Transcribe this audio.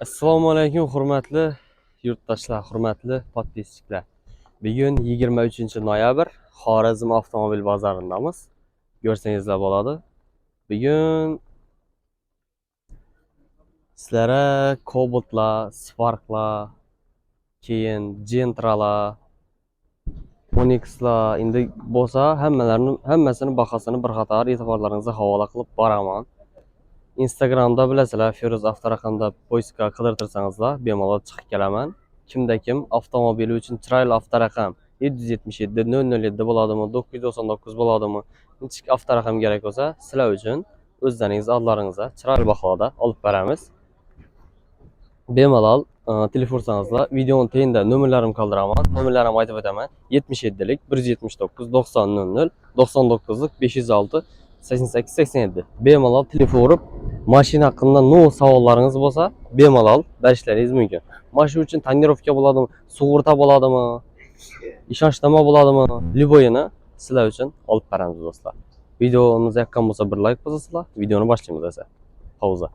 Assalomu alaykum hurmatli yurtdoshlar, hurmatli podpisчиklar. Bugun 23-noyabr Xorazm avtomobil bozorindamiz. Ko'rsangizlar bo'ladi. Bugun sizlarga Cobalt'lar, Spark'lar, keyin Gentra'lar, Onyx'lar endi bo'lsa hammasini bahosini bir qator e'tiborlaringizga havola qilib boraman. Instagramda bilasizlar, Feruz avtoraqamda poiska qidirtirsangizlar, bemalol chiqib kelaman. Kimda kim avtomobili uchun chiroyli avtoraqam 777 007 bo'ladimi, 999 bo'ladimi, nechik avtoraqam kerak bo'lsa, sizlar uchun o'zlaringiz oldlaringizga chiroyli bahoda olib beramiz. Bemalol telefon ursangizdar, videoning tagida nomerlarim qoldiraman. Nomerlarimni aytib o'taman. 77lik 179 90 00 99lik 506 88 87. Bemalol telefon urib, mashina haqida no savollaringiz bo'lsa, bemalol berishlaringiz mumkin. Mashina uchun tonirovka bo'ladimi, sug'urta bo'ladimi, ishonchnoma bo'ladimi, liboyini sizlar uchun olib beramiz do'stlar. Videomiz yoqqan bo'lsa bir like bosasizlar, videoni boshlaymiz esa. Pauza.